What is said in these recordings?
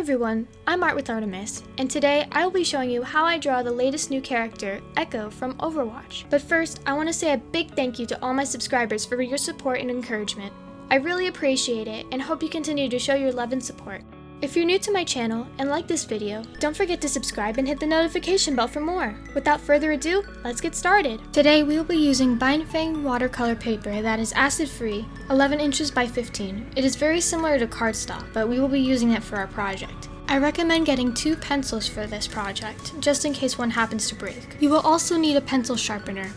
everyone, I'm Art with Artemis, and today I will be showing you how I draw the latest new character, Echo from Overwatch. But first, I want to say a big thank you to all my subscribers for your support and encouragement. I really appreciate it and hope you continue to show your love and support. If you're new to my channel and like this video, don't forget to subscribe and hit the notification bell for more. Without further ado, let's get started. Today we will be using Bindfang watercolor paper that is acid-free, 11 inches by 15. It is very similar to cardstock, but we will be using it for our project. I recommend getting 2 pencils for this project, just in case one happens to break. You will also need a pencil sharpener.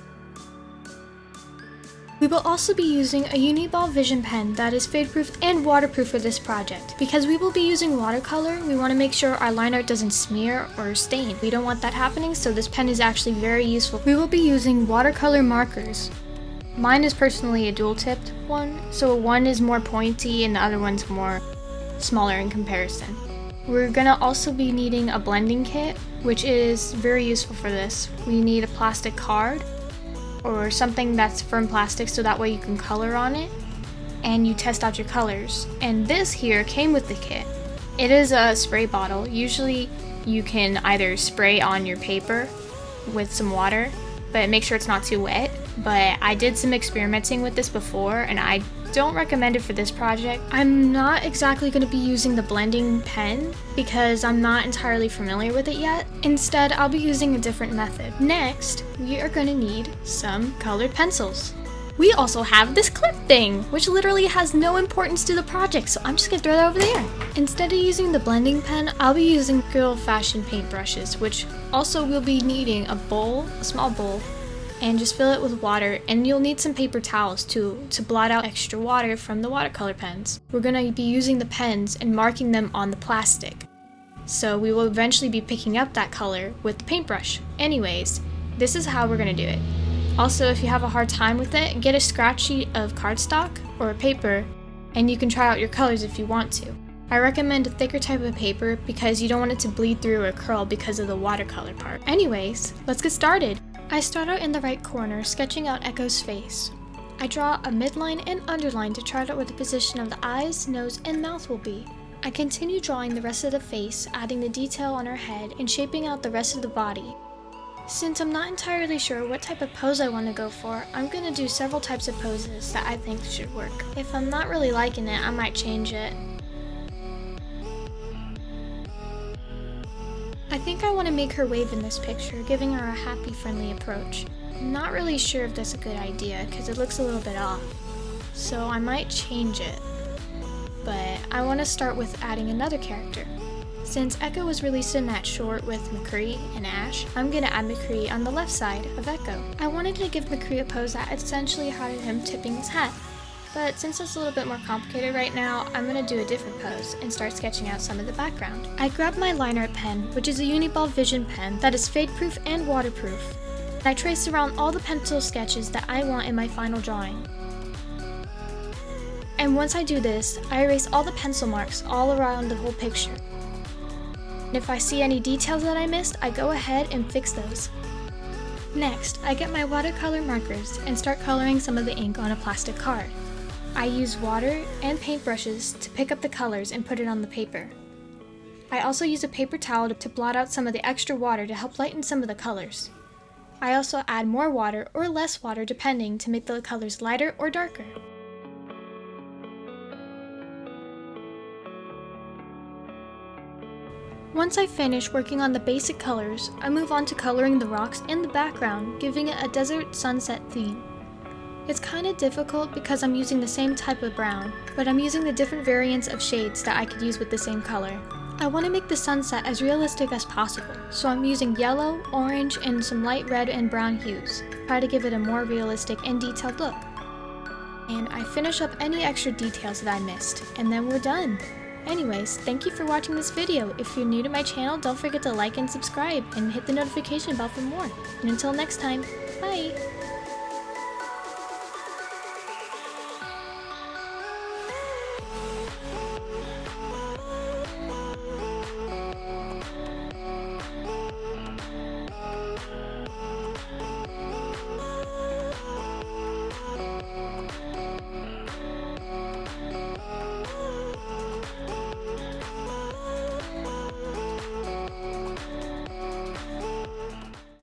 We will also be using a Uniball Vision pen that is fade-proof and waterproof for this project. Because we will be using watercolor, we want to make sure our line art doesn't smear or stain. We don't want that happening, so this pen is actually very useful. We will be using watercolor markers. Mine is personally a dual-tipped one, so one is more pointy and the other one's more smaller in comparison. We're gonna also be needing a blending kit, which is very useful for this. We need a plastic card, or something that's firm plastic so that way you can color on it and you test out your colors. And this here came with the kit. It is a spray bottle. Usually you can either spray on your paper with some water, but make sure it's not too wet. But I did some experimenting with this before and I don't recommend it for this project. I'm not exactly going to be using the blending pen because I'm not entirely familiar with it yet. Instead, I'll be using a different method. Next, we are going to need some colored pencils. We also have this clip thing, which literally has no importance to the project, so I'm just going to throw that over there. Instead of using the blending pen, I'll be using good old-fashioned paintbrushes, which also will be needing a small bowl, and just fill it with water, and you'll need some paper towels too to blot out extra water from the watercolor pens. We're going to be using the pens and marking them on the plastic, so we will eventually be picking up that color with the paintbrush. Anyways, this is how we're going to do it. Also, if you have a hard time with it, get a scratch sheet of cardstock or paper and you can try out your colors if you want to. I recommend a thicker type of paper because you don't want it to bleed through or curl because of the watercolor part. Anyways, let's get started. I start out in the right corner, sketching out Echo's face. I draw a midline and underline to chart out where the position of the eyes, nose, and mouth will be. I continue drawing the rest of the face, adding the detail on her head and shaping out the rest of the body. Since I'm not entirely sure what type of pose I want to go for, I'm going to do several types of poses that I think should work. If I'm not really liking it, I might change it. I think I want to make her wave in this picture, giving her a happy, friendly approach. I'm not really sure if that's a good idea because it looks a little bit off, so I might change it. But I want to start with adding another character. Since Echo was released in that short with McCree and Ash, I'm going to add McCree on the left side of Echo. I wanted to give McCree a pose that essentially had him tipping his hat. But since it's a little bit more complicated right now, I'm going to do a different pose and start sketching out some of the background. I grabbed my line art pen, which is a Uniball Vision pen that is fade-proof and waterproof. I trace around all the pencil sketches that I want in my final drawing. And once I do this, I erase all the pencil marks all around the whole picture. And if I see any details that I missed, I go ahead and fix those. Next, I get my watercolor markers and start coloring some of the ink on a plastic card. I use water and paintbrushes to pick up the colors and put it on the paper. I also use a paper towel to blot out some of the extra water to help lighten some of the colors. I also add more water or less water depending to make the colors lighter or darker. Once I finish working on the basic colors, I move on to coloring the rocks and the background, giving it a desert sunset theme. It's kind of difficult because I'm using the same type of brown, but I'm using the different variants of shades that I could use with the same color. I want to make the sunset as realistic as possible, so I'm using yellow, orange, and some light red and brown hues. Try to give it a more realistic and detailed look. And I finish up any extra details that I missed, and then we're done. Anyways, thank you for watching this video. If you're new to my channel, don't forget to like and subscribe, and hit the notification bell for more. And until next time, bye!